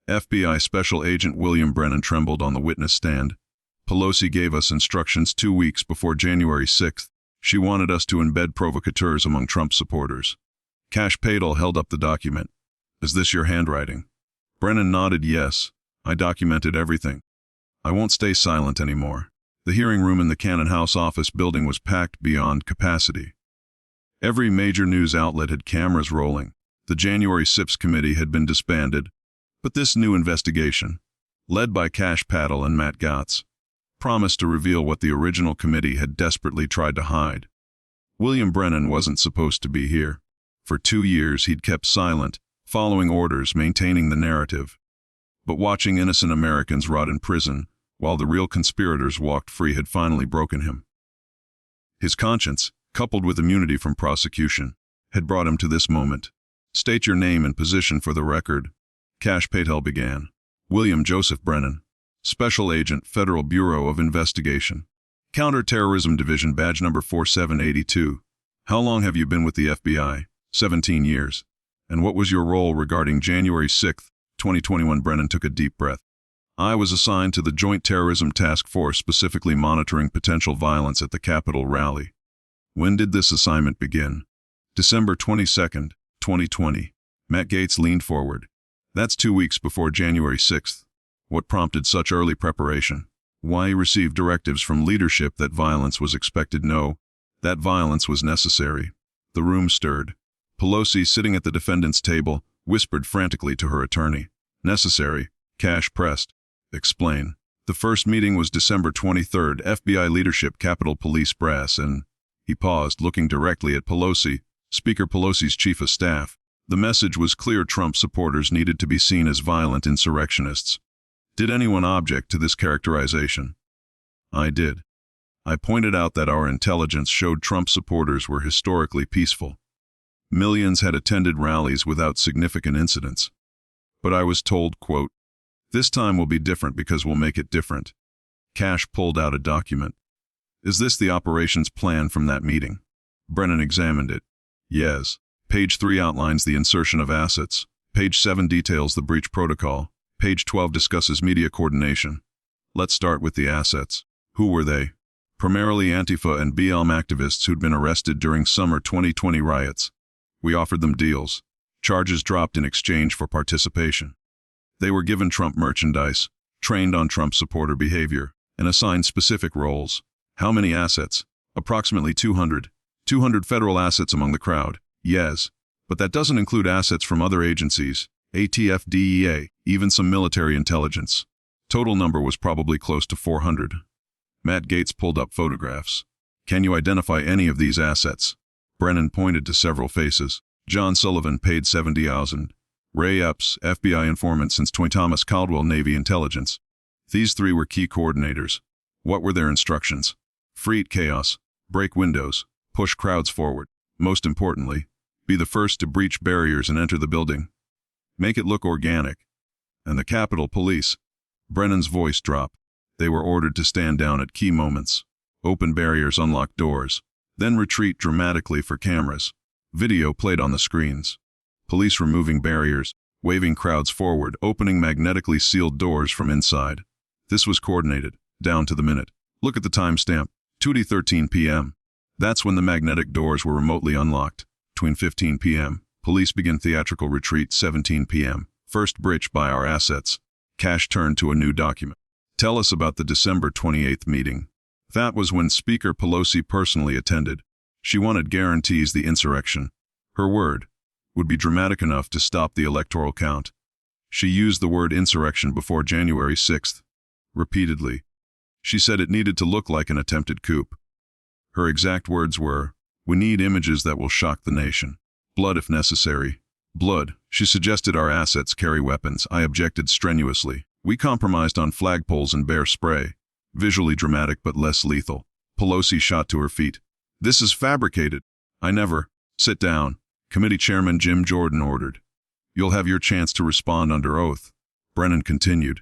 FBI Special Agent William Brennan trembled on the witness stand. Pelosi gave us instructions 2 weeks before January 6th. She wanted us to embed provocateurs among Trump supporters. Kash Patel held up the document. Is this your handwriting? Brennan nodded yes. I documented everything. I won't stay silent anymore. The hearing room in the Cannon House office building was packed beyond capacity. Every major news outlet had cameras rolling. The January 6th committee had been disbanded, but this new investigation, led by Kash Patel and Matt Gaetz, promised to reveal what the original committee had desperately tried to hide. William Brennan wasn't supposed to be here. For 2 years he'd kept silent, following orders, maintaining the narrative. But watching innocent Americans rot in prison, while the real conspirators walked free, had finally broken him. His conscience, coupled with immunity from prosecution, had brought him to this moment. State your name and position for the record. Kash Patel began. William Joseph Brennan, Special Agent, Federal Bureau of Investigation. Counterterrorism Division, badge number 4782. How long have you been with the FBI? 17 years. And what was your role regarding January 6th, 2021? Brennan took a deep breath. I was assigned to the Joint Terrorism Task Force, specifically monitoring potential violence at the Capitol rally. When did this assignment begin? December 22nd, 2020. Matt Gaetz leaned forward. That's 2 weeks before January 6th. What prompted such early preparation? Why received directives from leadership that violence was expected? No, that violence was necessary. The room stirred. Pelosi, sitting at the defendant's table, whispered frantically to her attorney. Necessary? Kash pressed. Explain. The first meeting was December 23rd, FBI leadership, Capitol Police brass, and... He paused, looking directly at Pelosi, Speaker Pelosi's chief of staff. The message was clear: Trump supporters needed to be seen as violent insurrectionists. Did anyone object to this characterization? I did. I pointed out that our intelligence showed Trump supporters were historically peaceful. Millions had attended rallies without significant incidents. But I was told, quote, this time will be different because we'll make it different. Kash pulled out a document. Is this the operations plan from that meeting? Brennan examined it. Yes. Page 3 outlines the insertion of assets. Page 7 details the breach protocol. Page 12 discusses media coordination. Let's start with the assets. Who were they? Primarily Antifa and BLM activists who'd been arrested during summer 2020 riots. We offered them deals. Charges dropped in exchange for participation. They were given Trump merchandise, trained on Trump supporter behavior, and assigned specific roles. How many assets? Approximately 200. 200 federal assets among the crowd. Yes. But that doesn't include assets from other agencies, ATF, DEA, even some military intelligence. Total number was probably close to 400. Matt Gaetz pulled up photographs. Can you identify any of these assets? Brennan pointed to several faces. John Sullivan, paid $70,000. Ray Epps, FBI informant since Thomas Caldwell, Navy intelligence. These three were key coordinators. What were their instructions? Create chaos, break windows, push crowds forward. Most importantly, be the first to breach barriers and enter the building. Make it look organic. And the Capitol Police. Brennan's voice dropped. They were ordered to stand down at key moments. Open barriers, unlock doors. Then retreat dramatically for cameras. Video played on the screens. Police removing barriers, waving crowds forward, opening magnetically sealed doors from inside. This was coordinated, down to the minute. Look at the timestamp, 2:13 p.m. That's when the magnetic doors were remotely unlocked. Between 15 p.m., police begin theatrical retreat. 17 p.m., first breach by our assets. Kash turned to a new document. Tell us about the December 28th meeting. That was when Speaker Pelosi personally attended. She wanted guarantees the insurrection, her word, would be dramatic enough to stop the electoral count. She used the word insurrection before January 6th. Repeatedly. She said it needed to look like an attempted coup. Her exact words were, we need images that will shock the nation. Blood if necessary. Blood. She suggested our assets carry weapons. I objected strenuously. We compromised on flagpoles and bear spray. Visually dramatic but less lethal. Pelosi shot to her feet. This is fabricated. I never. Sit down. Committee Chairman Jim Jordan ordered. You'll have your chance to respond under oath. Brennan continued.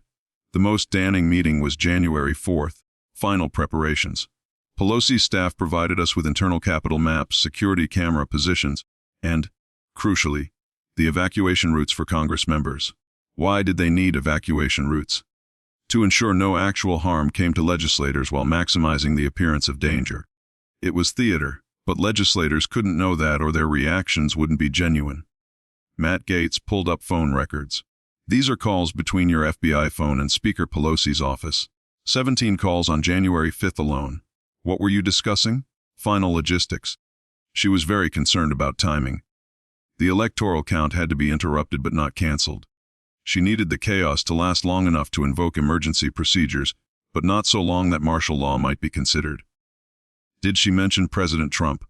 The most damning meeting was January 4th. Final preparations. Pelosi's staff provided us with internal Capitol maps, security camera positions, and, crucially, the evacuation routes for Congress members. Why did they need evacuation routes? To ensure no actual harm came to legislators while maximizing the appearance of danger. It was theater, but legislators couldn't know that or their reactions wouldn't be genuine. Matt Gaetz pulled up phone records. These are calls between your FBI phone and Speaker Pelosi's office. 17 calls on January 5th alone. What were you discussing? Final logistics. She was very concerned about timing. The electoral count had to be interrupted but not canceled. She needed the chaos to last long enough to invoke emergency procedures, but not so long that martial law might be considered. Did she mention President Trump?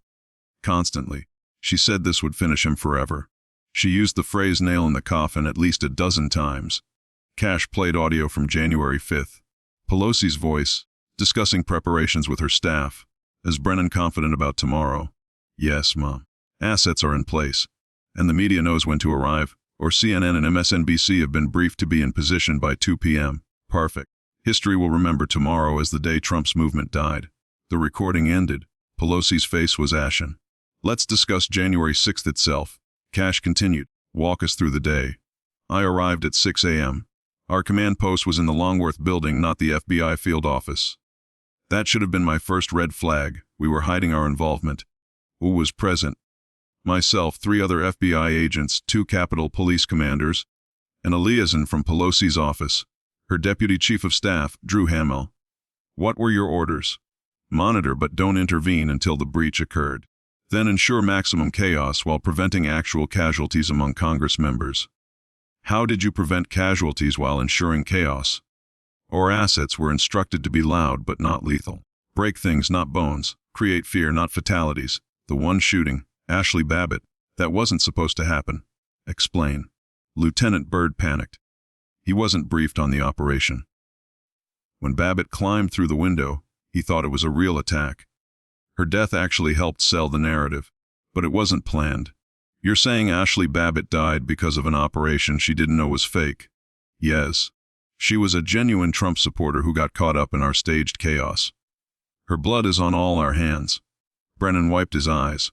Constantly. She said this would finish him forever. She used the phrase nail in the coffin at least a dozen times. Kash played audio from January 5th. Pelosi's voice, discussing preparations with her staff. Is Brennan confident about tomorrow? Yes, Mom. Assets are in place, and the media knows when to arrive, or CNN and MSNBC have been briefed to be in position by 2 p.m. Perfect. History will remember tomorrow as the day Trump's movement died. The recording ended. Pelosi's face was ashen. Let's discuss January 6th itself. Kash continued. Walk us through the day. I arrived at 6 a.m. Our command post was in the Longworth building, not the FBI field office. That should have been my first red flag. We were hiding our involvement. Who was present? Myself, 3 other FBI agents, 2 Capitol Police commanders, and a liaison from Pelosi's office, her Deputy Chief of Staff, Drew Hamel. What were your orders? Monitor but don't intervene until the breach occurred. Then ensure maximum chaos while preventing actual casualties among Congress members. How did you prevent casualties while ensuring chaos? Our assets were instructed to be loud but not lethal. Break things, not bones. Create fear, not fatalities. The one shooting, Ashley Babbitt, that wasn't supposed to happen. Explain. Lieutenant Byrd panicked. He wasn't briefed on the operation. When Babbitt climbed through the window, he thought it was a real attack. Her death actually helped sell the narrative, but it wasn't planned. You're saying Ashley Babbitt died because of an operation she didn't know was fake? Yes. She was a genuine Trump supporter who got caught up in our staged chaos. Her blood is on all our hands. Brennan wiped his eyes.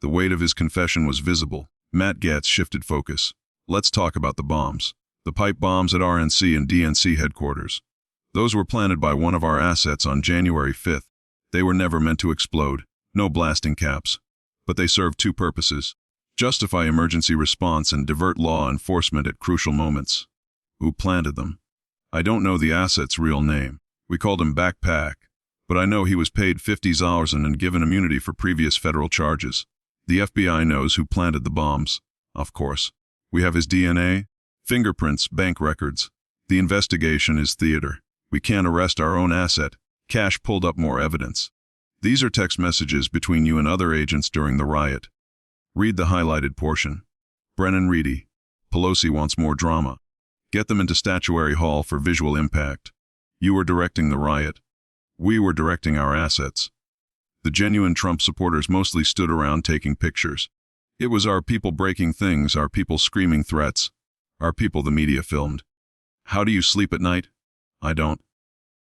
The weight of his confession was visible. Matt Gaetz shifted focus. Let's talk about the bombs. The pipe bombs at RNC and DNC headquarters. Those were planted by one of our assets on January 5th. They were never meant to explode. No blasting caps. But they served 2 purposes. Justify emergency response and divert law enforcement at crucial moments. Who planted them? I don't know the asset's real name. We called him Backpack. But I know he was paid $50,000 and given immunity for previous federal charges. The FBI knows who planted the bombs. Of course. We have his DNA, fingerprints, bank records. The investigation is theater. We can't arrest our own asset. Kash pulled up more evidence. These are text messages between you and other agents during the riot. Read the highlighted portion. Brennan Reedy. Pelosi wants more drama. Get them into Statuary Hall for visual impact. You were directing the riot. We were directing our assets. The genuine Trump supporters mostly stood around taking pictures. It was our people breaking things, our people screaming threats, our people the media filmed. How do you sleep at night? I don't.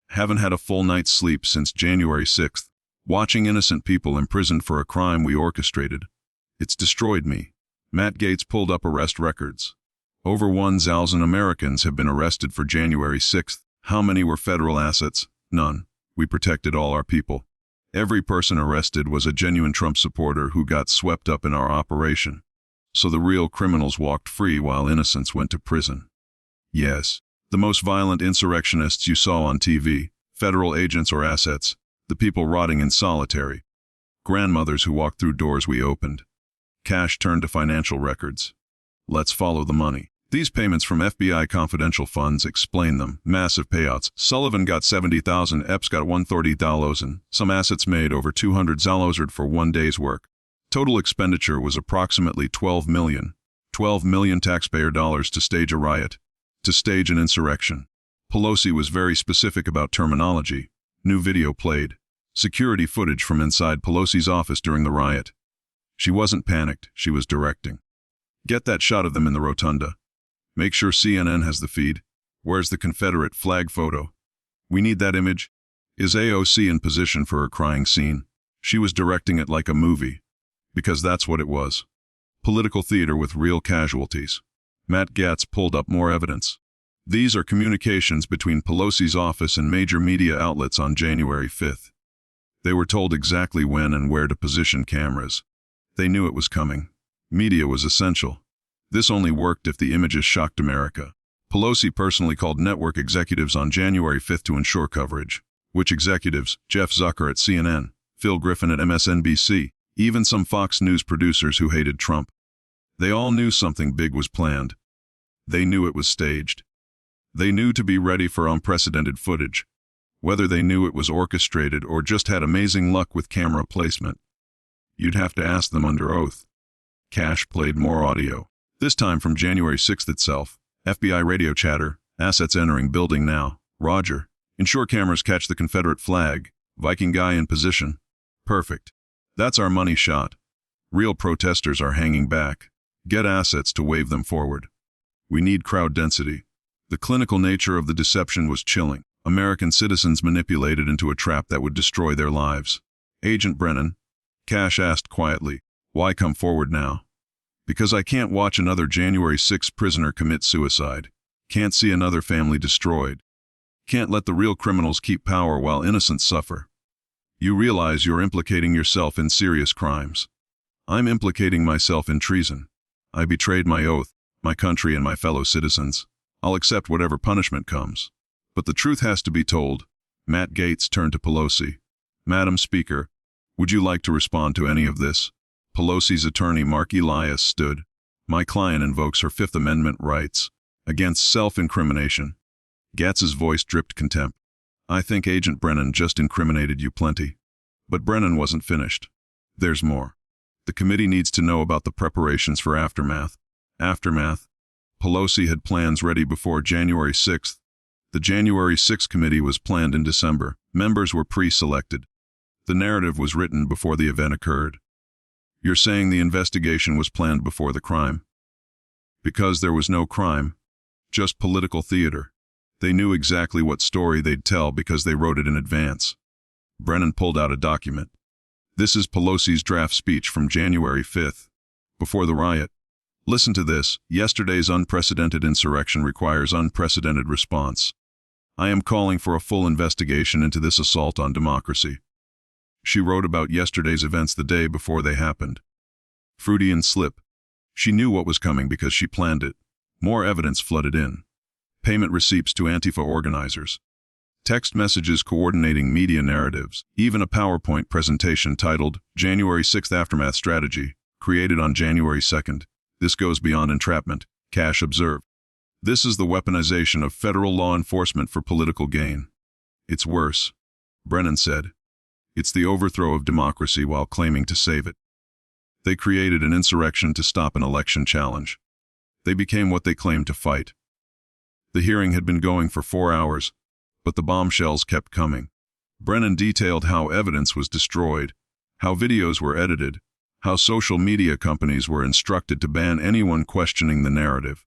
Haven't had a full night's sleep since January 6th, watching innocent people imprisoned for a crime we orchestrated. It's destroyed me. Matt Gaetz pulled up arrest records. Over 1,000 Americans have been arrested for January 6th. How many were federal assets? None. We protected all our people. Every person arrested was a genuine Trump supporter who got swept up in our operation. So the real criminals walked free while innocents went to prison. Yes. The most violent insurrectionists you saw on TV, federal agents or assets, the people rotting in solitary. Grandmothers who walked through doors we opened. Kash turned to financial records. Let's follow the money. These payments from FBI confidential funds explain them. Massive payouts. Sullivan got $70,000, Epps got $130,000, some assets made over $200,000 for 1 day's work. Total expenditure was approximately $12 million. $12 million taxpayer dollars to stage a riot. To stage an insurrection. Pelosi was very specific about terminology. New video played. Security footage from inside Pelosi's office during the riot. She wasn't panicked, she was directing. Get that shot of them in the rotunda. Make sure CNN has the feed. Where's the Confederate flag photo? We need that image. Is AOC in position for her crying scene? She was directing it like a movie. Because that's what it was. Political theater with real casualties. Matt Gaetz pulled up more evidence. These are communications between Pelosi's office and major media outlets on January 5th. They were told exactly when and where to position cameras. They knew it was coming. Media was essential. This only worked if the images shocked America. Pelosi personally called network executives on January 5th to ensure coverage. Which executives? Jeff Zucker at CNN, Phil Griffin at MSNBC, even some Fox News producers who hated Trump. They all knew something big was planned. They knew it was staged. They knew to be ready for unprecedented footage. Whether they knew it was orchestrated or just had amazing luck with camera placement, you'd have to ask them under oath. Kash played more audio, this time from January 6th itself. FBI radio chatter, assets entering building now. Roger. Ensure cameras catch the Confederate flag. Viking guy in position. Perfect. That's our money shot. Real protesters are hanging back. Get assets to wave them forward. We need crowd density. The clinical nature of the deception was chilling. American citizens manipulated into a trap that would destroy their lives. Agent Brennan, Kash asked quietly, why come forward now? Because I can't watch another January 6th prisoner commit suicide. Can't see another family destroyed. Can't let the real criminals keep power while innocents suffer. You realize you're implicating yourself in serious crimes. I'm implicating myself in treason. I betrayed my oath, my country and my fellow citizens. I'll accept whatever punishment comes. But the truth has to be told. Matt Gaetz turned to Pelosi. Madam Speaker, would you like to respond to any of this? Pelosi's attorney Mark Elias stood. My client invokes her Fifth Amendment rights against self-incrimination. Gaetz's voice dripped contempt. I think Agent Brennan just incriminated you plenty. But Brennan wasn't finished. There's more. The committee needs to know about the preparations for aftermath. Aftermath? Pelosi had plans ready before January 6th. The January 6th committee was planned in December. Members were pre-selected. The narrative was written before the event occurred. You're saying the investigation was planned before the crime? Because there was no crime, just political theater. They knew exactly what story they'd tell because they wrote it in advance. Brennan pulled out a document. This is Pelosi's draft speech from January 5th, before the riot. Listen to this. Yesterday's unprecedented insurrection requires unprecedented response. I am calling for a full investigation into this assault on democracy. She wrote about yesterday's events the day before they happened. Freudian slip. She knew what was coming because she planned it. More evidence flooded in. Payment receipts to Antifa organizers. Text messages coordinating media narratives. Even a PowerPoint presentation titled January 6th Aftermath Strategy, created on January 2nd. This goes beyond entrapment, Kash observed. This is the weaponization of federal law enforcement for political gain. It's worse, Brennan said. It's the overthrow of democracy while claiming to save it. They created an insurrection to stop an election challenge. They became what they claimed to fight. The hearing had been going for 4 hours, but the bombshells kept coming. Brennan detailed how evidence was destroyed, how videos were edited, how social media companies were instructed to ban anyone questioning the narrative.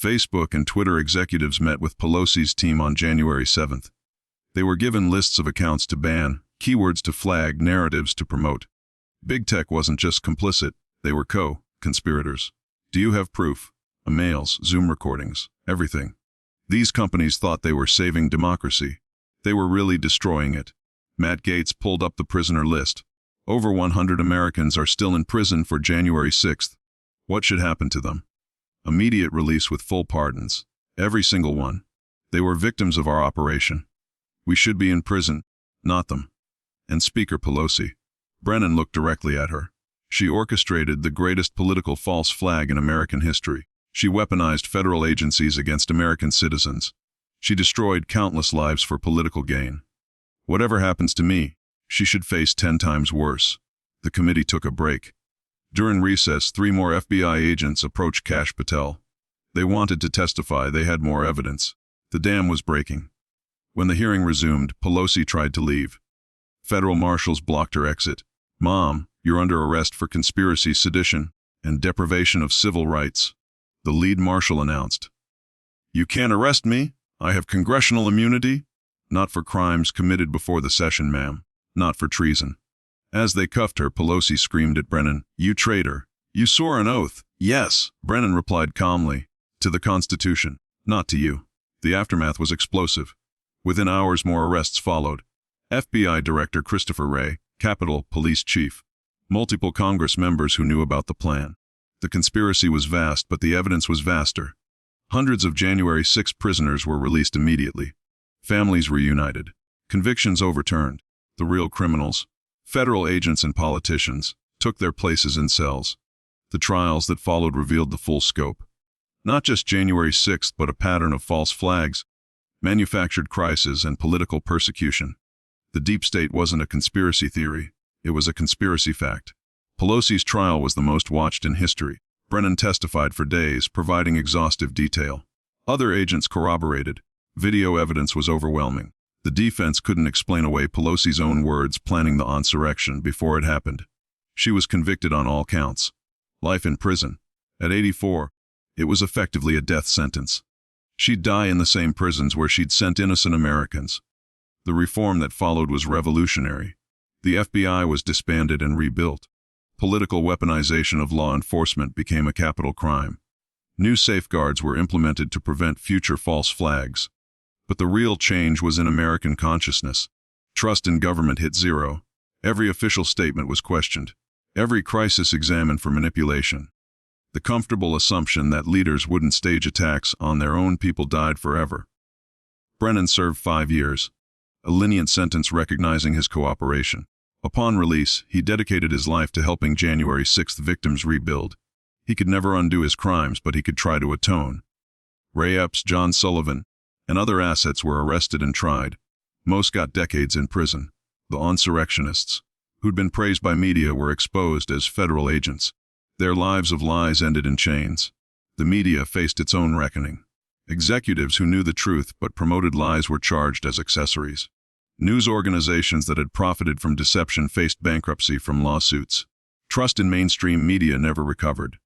Facebook and Twitter executives met with Pelosi's team on January 7th. They were given lists of accounts to ban, keywords to flag, narratives to promote. Big Tech wasn't just complicit, they were co-conspirators. Do you have proof? Emails, Zoom recordings, everything. These companies thought they were saving democracy. They were really destroying it. Matt Gaetz pulled up the prisoner list. Over 100 Americans are still in prison for January 6th. What should happen to them? Immediate release with full pardons. Every single one. They were victims of our operation. We should be in prison, not them. And Speaker Pelosi. Brennan looked directly at her. She orchestrated the greatest political false flag in American history. She weaponized federal agencies against American citizens. She destroyed countless lives for political gain. Whatever happens to me, she should face 10 times worse. The committee took a break. During recess, 3 more FBI agents approached Kash Patel. They wanted to testify. They had more evidence. The dam was breaking. When the hearing resumed, Pelosi tried to leave. Federal marshals blocked her exit. Mom, you're under arrest for conspiracy, sedition, and deprivation of civil rights. The lead marshal announced. You can't arrest me. I have congressional immunity. Not for crimes committed before the session, ma'am. Not for treason. As they cuffed her, Pelosi screamed at Brennan, You traitor. You swore an oath. Yes, Brennan replied calmly. To the Constitution, not to you. The aftermath was explosive. Within hours, more arrests followed. FBI Director Christopher Wray, Capitol Police Chief, multiple Congress members who knew about the plan. The conspiracy was vast, but the evidence was vaster. Hundreds of January 6 prisoners were released immediately. Families reunited. Convictions overturned. The real criminals, federal agents and politicians, took their places in cells. The trials that followed revealed the full scope. Not just January 6th, but a pattern of false flags, manufactured crises, and political persecution. The deep state wasn't a conspiracy theory. It was a conspiracy fact. Pelosi's trial was the most watched in history. Brennan testified for days, providing exhaustive detail. Other agents corroborated. Video evidence was overwhelming. The defense couldn't explain away Pelosi's own words planning the insurrection before it happened. She was convicted on all counts. Life in prison. At 84, it was effectively a death sentence. She'd die in the same prisons where she'd sent innocent Americans. The reform that followed was revolutionary. The FBI was disbanded and rebuilt. Political weaponization of law enforcement became a capital crime. New safeguards were implemented to prevent future false flags. But the real change was in American consciousness. Trust in government hit zero. Every official statement was questioned. Every crisis examined for manipulation. The comfortable assumption that leaders wouldn't stage attacks on their own people died forever. Brennan served 5 years, a lenient sentence recognizing his cooperation. Upon release, he dedicated his life to helping January 6 victims rebuild. He could never undo his crimes, but he could try to atone. Ray Epps, John Sullivan, and other assets were arrested and tried. Most got decades in prison. The insurrectionists, who'd been praised by media, were exposed as federal agents. Their lives of lies ended in chains. The media faced its own reckoning. Executives who knew the truth but promoted lies were charged as accessories. News organizations that had profited from deception faced bankruptcy from lawsuits. Trust in mainstream media never recovered.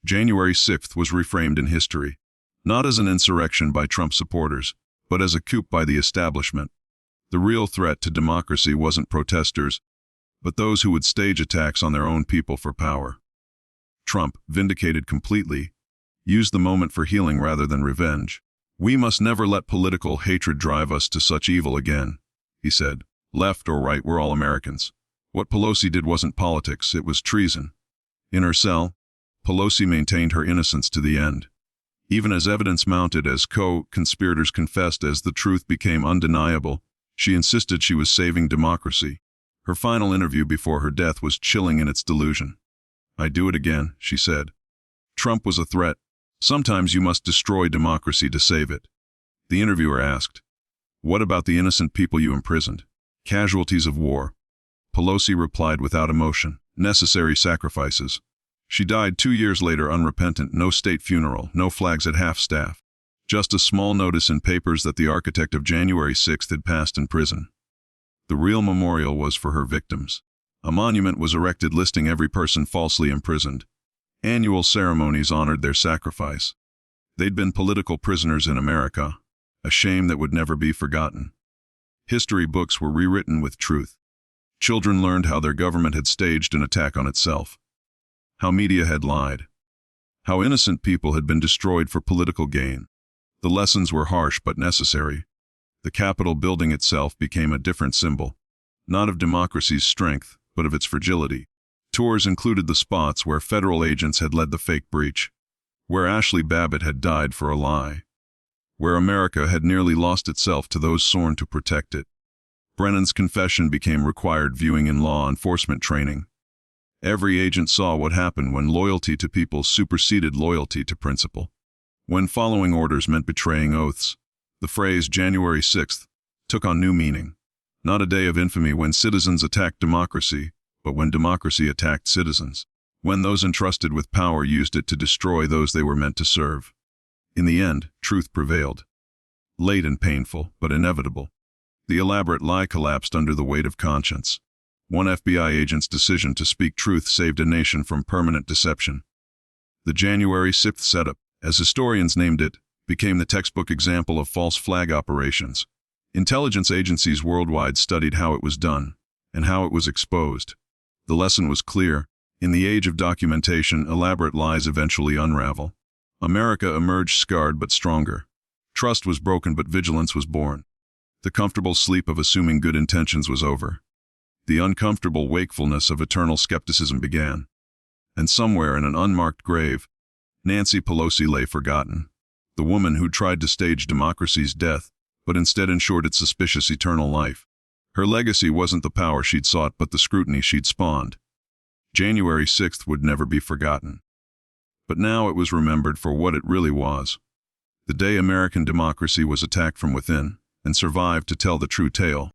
January 6th was reframed in history, not as an insurrection by Trump supporters, but as a coup by the establishment. The real threat to democracy wasn't protesters, but those who would stage attacks on their own people for power. Trump, vindicated completely, used the moment for healing rather than revenge. "We must never let political hatred drive us to such evil again," he said. "Left or right, we're all Americans." What Pelosi did wasn't politics, it was treason. In her cell, Pelosi maintained her innocence to the end. Even as evidence mounted, as co-conspirators confessed, as the truth became undeniable, she insisted she was saving democracy. Her final interview before her death was chilling in its delusion. "I do it again," she said. Trump was a threat. Sometimes you must destroy democracy to save it. The interviewer asked, "What about the innocent people you imprisoned? Casualties of war?" Pelosi replied without emotion, "Necessary sacrifices." She died 2 years later unrepentant, no state funeral, no flags at half-staff. Just a small notice in papers that the architect of January 6th had passed in prison. The real memorial was for her victims. A monument was erected listing every person falsely imprisoned. Annual ceremonies honored their sacrifice. They'd been political prisoners in America, a shame that would never be forgotten. History books were rewritten with truth. Children learned how their government had staged an attack on itself, how media had lied, how innocent people had been destroyed for political gain. The lessons were harsh but necessary. The Capitol building itself became a different symbol, not of democracy's strength, but of its fragility. Tours included the spots where federal agents had led the fake breach, where Ashley Babbitt had died for a lie, where America had nearly lost itself to those sworn to protect it. Brennan's confession became required viewing in law enforcement training. Every agent saw what happened when loyalty to people superseded loyalty to principle. When following orders meant betraying oaths. The phrase January 6th took on new meaning. Not a day of infamy when citizens attacked democracy, but when democracy attacked citizens. When those entrusted with power used it to destroy those they were meant to serve. In the end, truth prevailed. Late and painful, but inevitable. The elaborate lie collapsed under the weight of conscience. One FBI agent's decision to speak truth saved a nation from permanent deception. The January 6th setup, as historians named it, became the textbook example of false flag operations. Intelligence agencies worldwide studied how it was done, and how it was exposed. The lesson was clear. In the age of documentation, elaborate lies eventually unravel. America emerged scarred but stronger. Trust was broken but vigilance was born. The comfortable sleep of assuming good intentions was over. The uncomfortable wakefulness of eternal skepticism began. And somewhere in an unmarked grave, Nancy Pelosi lay forgotten. The woman who tried to stage democracy's death, but instead ensured its suspicious eternal life. Her legacy wasn't the power she'd sought, but the scrutiny she'd spawned. January 6th would never be forgotten. But now it was remembered for what it really was. The day American democracy was attacked from within, and survived to tell the true tale.